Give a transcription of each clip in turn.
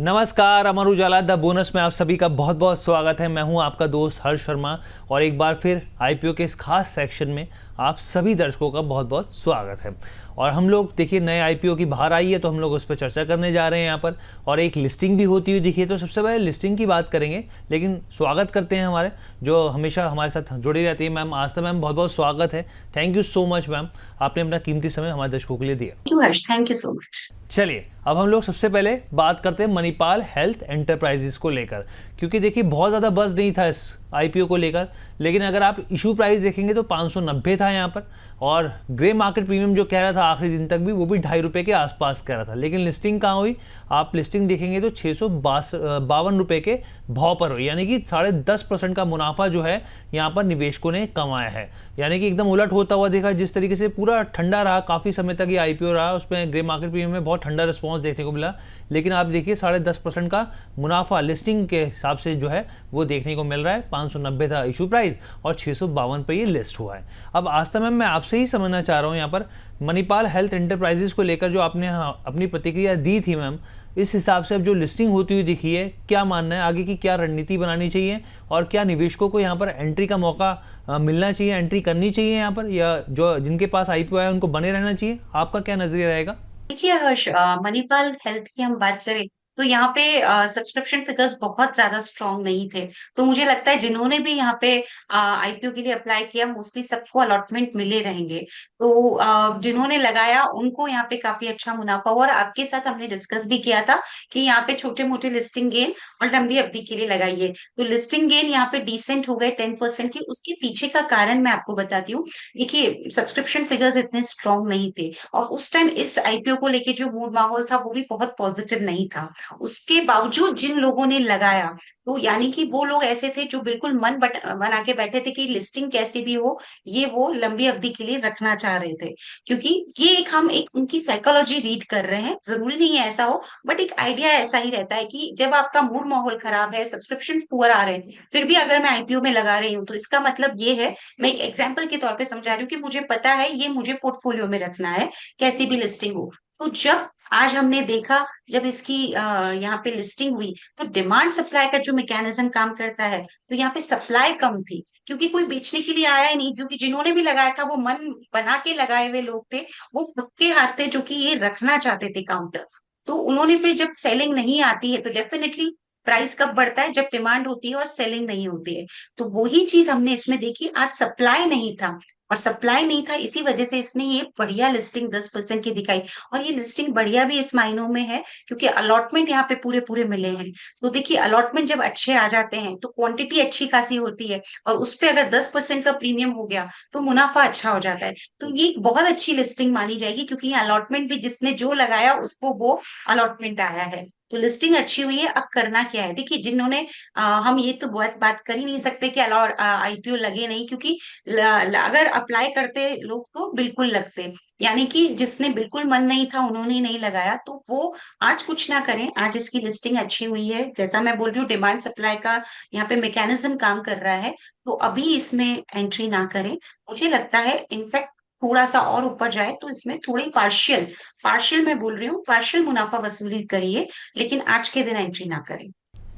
नमस्कार, Amar Ujala the bonus में आप सभी का बहुत बहुत स्वागत है। मैं हूं आपका दोस्त हर्ष शर्मा और एक बार फिर आईपीओ के इस खास सेक्शन में आप सभी दर्शकों का बहुत बहुत स्वागत है। और हम लोग देखिए नए आईपीओ की बाहर आई है तो हम लोग उस पर चर्चा करने जा रहे हैं यहाँ पर, और एक लिस्टिंग भी होती हुई दिखी है। तो सबसे पहले लिस्टिंग की बात करेंगे, लेकिन स्वागत करते हैं हमारे जो हमेशा हमारे साथ जुड़ी रहती है मैम आस्था मैम। बहुत बहुत स्वागत है, thank you so much ma'am, आपने अपना कीमती समय हमारे दर्शकों के लिए दिया। Thank you so much. चलिए अब हम लोग सबसे पहले बात करते हैं मणिपाल हेल्थ एंटरप्राइजेस को लेकर, क्योंकि देखिए बहुत ज़्यादा बज़ नहीं था इस आईपीओ को लेकर, लेकिन अगर आप इशू प्राइस देखेंगे तो 590 था यहाँ पर, और ग्रे मार्केट प्रीमियम जो कह रहा था आखिरी दिन तक भी वो भी ₹2.5 के आसपास कह रहा था। लेकिन लिस्टिंग कहाँ हुई, आप लिस्टिंग देखेंगे तो 652 रुपये के भाव पर हुई, यानी कि 10.5% का मुनाफा जो है यहाँ पर निवेशकों ने कमाया है। यानी कि एकदम उलट होता हुआ देखा, जिस तरीके से पूरा ठंडा रहा काफ़ी समय तक ये आईपीओ रहा, उसमें ग्रे मार्केट प्रीमियम में बहुत ठंडा रिस्पॉन्स देखने को मिला, लेकिन आप देखिए 10.5% का मुनाफा लिस्टिंग के हिसाब से जो है वो देखने को मिल रहा है। 590 था इशू प्राइस और 652 पे ये लिस्ट हुआ है। अब आस्था मैम मैं आपसे ही समझना चाह रहा हूँ यहाँ पर मणिपाल हेल्थ एंटरप्राइजेस को लेकर जो आपने अपनी प्रतिक्रिया दी थी मैम, इस हिसाब से अब जो लिस्टिंग होती हुई दिखी है, क्या मानना है आगे की क्या रणनीति बनानी चाहिए, और क्या निवेशकों को यहाँ पर एंट्री का मौका मिलना चाहिए, एंट्री करनी चाहिए यहाँ पर, या जो जिनके पास आईपीओ है उनको बने रहना चाहिए? आपका क्या नजरिया रहेगा? देखिए हर्ष, मणिपाल हेल्थ की हम बात करें तो यहाँ पे सब्सक्रिप्शन फिगर्स बहुत ज्यादा स्ट्रांग नहीं थे। तो मुझे लगता है जिन्होंने भी यहाँ पे आईपीओ के लिए अप्लाई किया मोस्टली सबको अलॉटमेंट मिले रहेंगे। तो जिन्होंने लगाया उनको यहाँ पे काफी अच्छा मुनाफा हुआ, और आपके साथ हमने डिस्कस भी किया था कि यहाँ पे छोटे मोटे लिस्टिंग गेन और लंबी अवधि के लिए लगाइए। तो लिस्टिंग गेन यहाँ पे डिसेंट हो गए 10% की। उसके पीछे का कारण मैं आपको बताती हूँ। देखिए सब्सक्रिप्शन फिगर्स इतने स्ट्रांग नहीं थे, और उस टाइम इस आईपीओ को लेके जो मूड माहौल था वो भी बहुत पॉजिटिव नहीं था। उसके बावजूद जिन लोगों ने लगाया, तो यानी कि वो लोग ऐसे थे जो बिल्कुल मन बना के बैठे थे कि लिस्टिंग कैसी भी हो ये वो लंबी अवधि के लिए रखना चाह रहे थे। क्योंकि ये हम एक उनकी साइकोलॉजी रीड कर रहे हैं, जरूरी नहीं है ऐसा हो, बट एक आइडिया ऐसा ही रहता है कि जब आपका मूड माहौल खराब है, सब्सक्रिप्शन पुअर आ रहे हैं, फिर भी अगर मैं आईपीओ में लगा रही हूँ तो इसका मतलब ये है, मैं एक एग्जाम्पल के तौर पर समझा रही हूँ कि मुझे पता है ये मुझे पोर्टफोलियो में रखना है कैसी भी लिस्टिंग हो। तो जब आज हमने देखा, जब इसकी यहाँ पे लिस्टिंग हुई, तो डिमांड सप्लाई का जो मैकेनिज्म काम करता है, तो यहाँ पे सप्लाई कम थी क्योंकि कोई बेचने के लिए आया ही नहीं। क्योंकि जिन्होंने भी लगाया था वो मन बना के लगाए हुए लोग थे, वो खुद के हाथ थे जो कि ये रखना चाहते थे काउंटर। तो उन्होंने फिर जब सेलिंग नहीं आती है तो डेफिनेटली प्राइस कब बढ़ता है, जब डिमांड होती है और सेलिंग नहीं होती है। तो वही चीज हमने इसमें देखी, आज सप्लाई नहीं था, और सप्लाई नहीं था इसी वजह से इसने ये बढ़िया लिस्टिंग 10% की दिखाई। और ये लिस्टिंग बढ़िया भी इस मायनों में है क्योंकि अलॉटमेंट यहाँ पे पूरे पूरे मिले हैं। तो देखिए अलॉटमेंट जब अच्छे आ जाते हैं तो क्वांटिटी अच्छी खासी होती है, और उस पे अगर 10% का प्रीमियम हो गया तो मुनाफा अच्छा हो जाता है। तो ये एक बहुत अच्छी लिस्टिंग मानी जाएगी क्योंकि ये अलॉटमेंट भी जिसने जो लगाया उसको वो अलॉटमेंट आया है। तो लिस्टिंग अच्छी हुई है। अब करना क्या है, देखिए जिन्होंने हम ये तो बहुत बात कर ही नहीं सकते कि आईपीओ लगे नहीं, क्योंकि अगर अप्लाई करते लोग तो बिल्कुल लगते। यानी कि जिसने बिल्कुल मन नहीं था उन्होंने नहीं लगाया, तो वो आज कुछ ना करें। आज इसकी लिस्टिंग अच्छी हुई है, जैसा मैं बोल रही हूँ डिमांड सप्लाई का यहाँ पे मैकेनिज्म काम कर रहा है, तो अभी इसमें एंट्री ना करें। मुझे लगता है इनफैक्ट थोड़ा सा और ऊपर जाए तो इसमें थोड़ी पार्शियल पार्शियल मैं बोल रही हूँ, पार्शियल मुनाफा वसूली करिए, लेकिन आज के दिन एंट्री ना करें।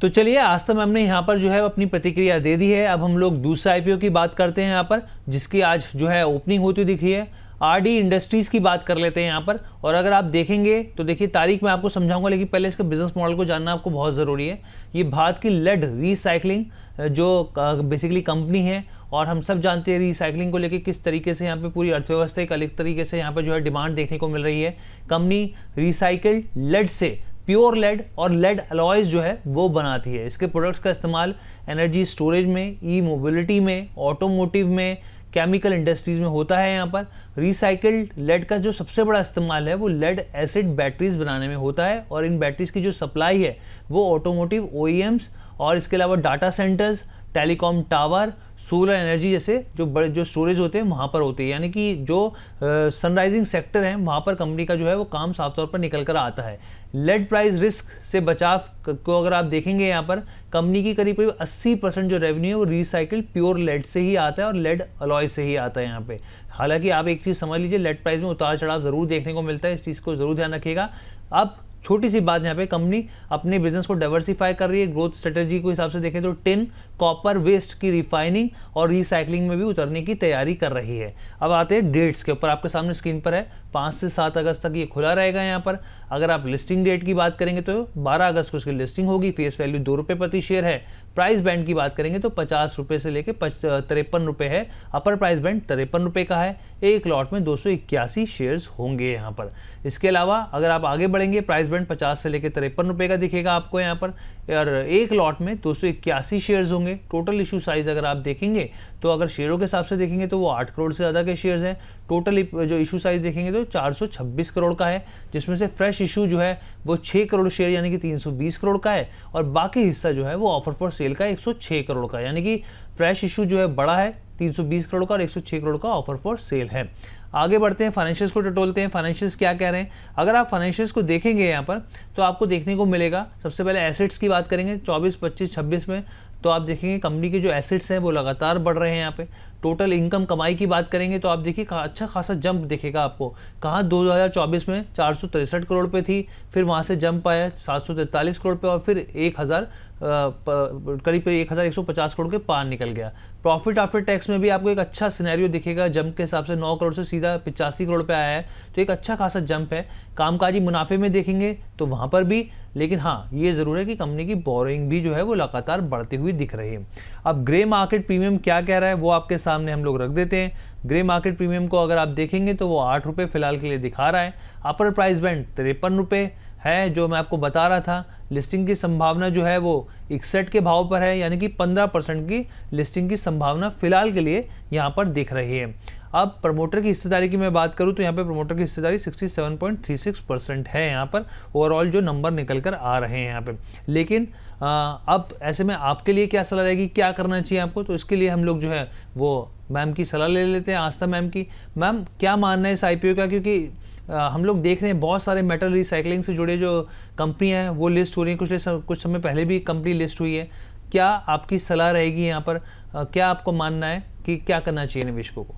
तो चलिए आस्था मैम ने यहाँ पर जो है अपनी प्रतिक्रिया दे दी है। अब हम लोग दूसरा आईपीओ की बात करते हैं यहाँ पर, जिसकी आज जो है ओपनिंग होती दिखी है। आरडी इंडस्ट्रीज की बात कर लेते हैं यहाँ पर, और अगर आप देखेंगे तो देखिए तारीख मैं आपको समझाऊंगा, लेकिन पहले इसके बिजनेस मॉडल को जानना आपको बहुत ज़रूरी है। ये भारत की लेड रिसाइकलिंग जो बेसिकली कंपनी है, और हम सब जानते हैं रिसाइकलिंग को लेकर किस तरीके से यहाँ पे पूरी अर्थव्यवस्था एक अलग तरीके से यहाँ पर जो है डिमांड देखने को मिल रही है। कंपनी रिसाइकल्ड लेड से प्योर लेड और लेड अलॉयज जो है वो बनाती है। इसके प्रोडक्ट्स का इस्तेमाल एनर्जी स्टोरेज में, ई मोबिलिटी में, ऑटोमोटिव में, केमिकल इंडस्ट्रीज में होता है। यहाँ पर रिसाइकल्ड लेड का जो सबसे बड़ा इस्तेमाल है वो लेड एसिड बैटरीज बनाने में होता है, और इन बैटरीज की जो सप्लाई है वो ऑटोमोटिव ओईएम्स और इसके अलावा data centres, telecom tower, solar energy जैसे जो बड़े जो स्टोरेज होते हैं वहाँ पर होती है। यानी कि जो सनराइजिंग सेक्टर हैं वहाँ पर कंपनी का जो है वो काम साफ तौर पर निकल कर आता है। लेड प्राइस रिस्क से बचाव को अगर आप देखेंगे यहाँ पर कंपनी की करीब करीब 80% जो रेवेन्यू है वो रिसाइकिल्ड प्योर लेड से ही आता है और लेड अलॉय से ही आता है यहाँ पे। हालांकि आप एक चीज़ समझ लीजिए, लेड प्राइस में उतार चढ़ाव ज़रूर देखने को मिलता है, इस चीज़ को ज़रूर ध्यान रखिएगा। अब छोटी सी बात यहाँ पे, कंपनी अपने बिजनेस को डाइवर्सिफाई कर रही है। ग्रोथ स्ट्रेटेजी को हिसाब से देखें तो टिन कॉपर वेस्ट की रिफाइनिंग और रिसाइकलिंग में भी उतरने की तैयारी कर रही है। अब आते हैं डेट्स के ऊपर, आपके सामने स्क्रीन पर है 5 से 7 अगस्त तक ये खुला रहेगा यहाँ पर। अगर आप लिस्टिंग डेट की बात करेंगे तो 12 अगस्त को इसकी लिस्टिंग होगी। फेस वैल्यू 2 रुपये प्रति शेयर है। प्राइस बैंड की बात करेंगे तो 50 रुपये से लेकर 53 रुपये है। अपर प्राइस बैंड 53 रुपये का है। एक लॉट में 281 शेयर्स होंगे यहाँ पर। इसके अलावा अगर आप आगे बढ़ेंगे, प्राइस बैंड 50 से लेकर 53 रुपये का दिखेगा आपको यहाँ पर, और एक लॉट में 281 शेयर्स होंगे। टोटल इशू साइज अगर आप देखेंगे तो अगर शेयरों के हिसाब से देखेंगे तो वो 8 करोड़ से ज़्यादा के शेयर्स हैं। टोटल जो इशू साइज देखेंगे तो 426 करोड़ का है, जिसमें से फ्रेश इशू जो है वो 6 करोड़ शेयर यानी कि 320 करोड़ का है, और बाकी हिस्सा जो है वो ऑफर फॉर सेल का 106 करोड़ का, यानी कि फ्रेश इशू जो है बड़ा है 320 करोड़ का और 106 करोड़ का ऑफर फॉर सेल है। आगे बढ़ते हैं, फाइनेंशियल्स को टटोलते हैं। फाइनेंशियल्स क्या कह रहे हैं? अगर आप फाइनेंशियल्स को देखेंगे यहाँ पर तो आपको देखने को मिलेगा, सबसे पहले एसेट्स की बात करेंगे 24, 25, 26 में, तो आप देखेंगे कंपनी के जो एसेट्स हैं वो लगातार बढ़ रहे हैं यहाँ पे। टोटल इनकम कमाई की बात करेंगे तो आप देखिए अच्छा खासा जंप दिखेगा आपको। कहाँ 2024 में 463 करोड़ पे थी, फिर वहाँ से जंप आया 743 करोड़ पे, और फिर 1000 करीब 1150 करोड़ के पार निकल गया। प्रॉफिट आफ्टर टैक्स में भी आपको एक अच्छा सिनेरियो दिखेगा, जंप के हिसाब से 9 करोड़ से सीधा 85 करोड़ पे आया है, तो एक अच्छा खासा जंप है। कामकाजी मुनाफे में देखेंगे तो वहाँ पर भी, लेकिन हाँ ये ज़रूर है कि कंपनी की बोरिंग भी जो है वो लगातार बढ़ती हुई दिख रही है। अब ग्रे मार्केट प्रीमियम क्या कह रहा है वो आपके सामने हम लोग रख देते हैं। ग्रे मार्केट प्रीमियम को अगर आप देखेंगे तो वो 8 रुपये फिलहाल के लिए दिखा रहा है। अपर प्राइस बैंड 53 रुपये है, जो मैं आपको बता रहा था। लिस्टिंग की संभावना जो है वो 61 के भाव पर है, यानी कि 15% की लिस्टिंग की संभावना फिलहाल के लिए यहाँ पर दिख रही है। अब प्रमोटर की हिस्सेदारी की मैं बात करूँ तो यहाँ पे प्रमोटर की हिस्सेदारी 67.36% है यहाँ पर, ओवरऑल जो नंबर निकल कर आ रहे हैं यहाँ पे। लेकिन अब ऐसे में आपके लिए क्या सलाह रहेगी, क्या करना चाहिए आपको, तो इसके लिए हम लोग जो है वो मैम की सलाह ले लेते हैं, आस्था मैम की। मैम क्या मानना है इस IPO का, क्योंकि हम लोग देख रहे हैं बहुत सारे मेटल रिसाइकलिंग से जुड़े जो कंपनियां हैं वो लिस्ट हो रही हैं, कुछ समय पहले भी कंपनी लिस्ट हुई है। क्या आपकी सलाह रहेगी यहाँ पर, क्या आपको मानना है कि क्या करना चाहिए निवेशकों को?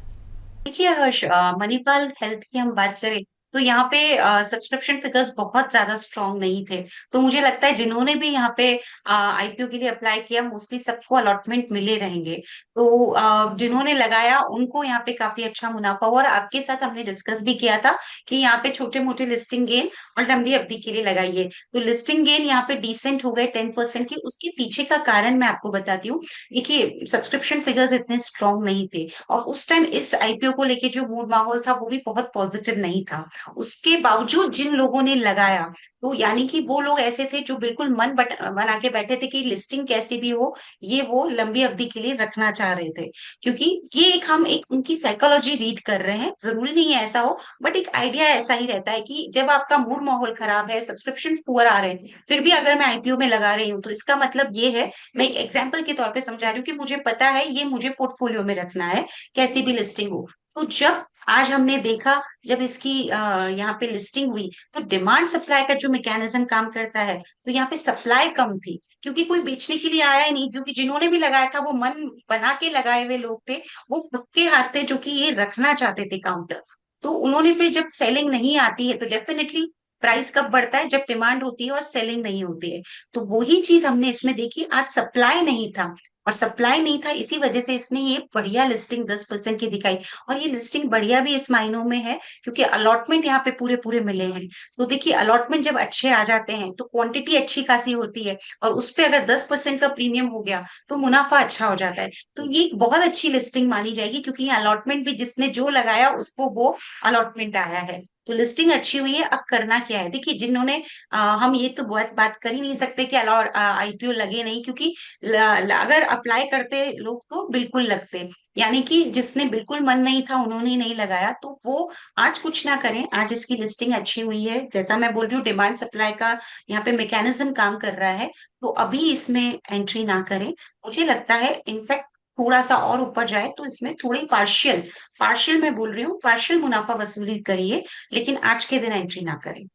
देखिए हर्ष, मणिपाल हेल्थ की हम बात करें तो यहाँ पे सब्सक्रिप्शन फिगर्स बहुत ज्यादा स्ट्रांग नहीं थे। तो मुझे लगता है जिन्होंने भी यहाँ पे IPO के लिए अप्लाई किया मोस्टली सबको अलॉटमेंट मिले रहेंगे। तो जिन्होंने लगाया उनको यहाँ पे काफी अच्छा मुनाफा हुआ, और आपके साथ हमने डिस्कस भी किया था कि यहाँ पे छोटे मोटे लिस्टिंग गेन और लंबी अवधि के लिए लगाइए। तो लिस्टिंग गेन यहाँ पे डिसेंट हो गए 10% की। उसके पीछे का कारण मैं आपको बताती हूँ। देखिए सब्सक्रिप्शन फिगर्स इतने स्ट्रांग नहीं थे, और उस टाइम इस IPO को लेके जो मूड माहौल था वो भी बहुत पॉजिटिव नहीं था। उसके बावजूद जिन लोगों ने लगाया, तो यानी कि वो लोग ऐसे थे जो बिल्कुल बना के बैठे थे कि लिस्टिंग कैसी भी हो ये वो लंबी अवधि के लिए रखना चाह रहे थे। क्योंकि ये हम एक उनकी साइकोलॉजी रीड कर रहे हैं, जरूरी नहीं है ऐसा हो, बट एक आइडिया ऐसा ही रहता है कि जब आपका मूड माहौल खराब है, सब्सक्रिप्शन पुअर आ रहे हैं, फिर भी अगर मैं IPO में लगा रही हूँ तो इसका मतलब ये है, मैं एक एग्जाम्पल के तौर पर समझा रही हूँ कि मुझे पता है ये मुझे पोर्टफोलियो में रखना है कैसी भी लिस्टिंग हो। तो जब आज हमने देखा, जब इसकी यहाँ पे लिस्टिंग हुई, तो डिमांड सप्लाई का जो मैकेनिज्म काम करता है, तो यहाँ पे सप्लाई कम थी क्योंकि कोई बेचने के लिए आया ही नहीं। क्योंकि जिन्होंने भी लगाया था वो मन बना के लगाए हुए लोग थे, वो पक्के हाथ थे जो कि ये रखना चाहते थे काउंटर। तो उन्होंने फिर जब सेलिंग नहीं आती है तो डेफिनेटली प्राइस कब बढ़ता है, जब डिमांड होती है और सेलिंग नहीं होती है। तो वही चीज हमने इसमें देखी, आज सप्लाई नहीं था, और सप्लाई नहीं था इसी वजह से इसने ये बढ़िया लिस्टिंग 10% की दिखाई। और ये लिस्टिंग बढ़िया भी इस मायनों में है क्योंकि अलॉटमेंट यहाँ पे पूरे पूरे मिले हैं। तो देखिए अलॉटमेंट जब अच्छे आ जाते हैं तो क्वांटिटी अच्छी खासी होती है, और उस पे अगर 10% का प्रीमियम हो गया तो मुनाफा अच्छा हो जाता है। तो ये एक बहुत अच्छी लिस्टिंग मानी जाएगी क्योंकि ये अलॉटमेंट भी जिसने जो लगाया उसको वो अलॉटमेंट आया है। तो लिस्टिंग अच्छी हुई है। अब करना क्या है, देखिए जिन्होंने हम ये तो बहुत बात कर ही नहीं सकते कि IPO लगे नहीं, क्योंकि अगर अप्लाई करते लोग तो बिल्कुल लगते। यानी कि जिसने बिल्कुल मन नहीं था उन्होंने नहीं लगाया, तो वो आज कुछ ना करें। आज इसकी लिस्टिंग अच्छी हुई है, जैसा मैं बोल रही हूँ डिमांड सप्लाई का यहाँ पे मैकेनिज्म काम कर रहा है, तो अभी इसमें एंट्री ना करें। मुझे लगता है इनफैक्ट थोड़ा सा और ऊपर जाए तो इसमें थोड़ी पार्शियल पार्शियल मैं बोल रही हूँ, पार्शियल मुनाफा वसूली करिए, लेकिन आज के दिन एंट्री ना करें।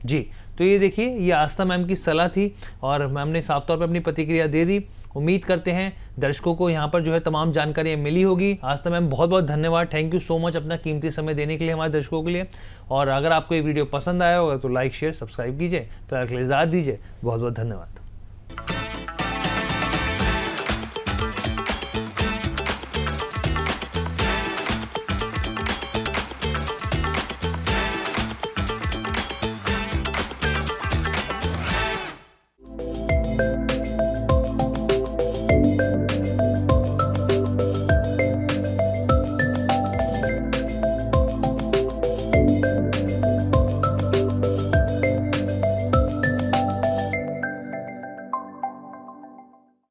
जी, तो ये देखिए, ये आस्था मैम की सलाह थी और मैम ने साफ तौर पर अपनी प्रतिक्रिया दे दी। उम्मीद करते हैं दर्शकों को यहाँ पर जो है तमाम जानकारियाँ मिली होगी। आस्था मैम बहुत बहुत धन्यवाद, थैंक यू सो मच अपना कीमती समय देने के लिए हमारे दर्शकों के लिए। और अगर आपको ये वीडियो पसंद आया होगा तो लाइक शेयर सब्सक्राइब कीजिए, फिलहाल के लिए इजाज़त दीजिए। बहुत बहुत धन्यवाद।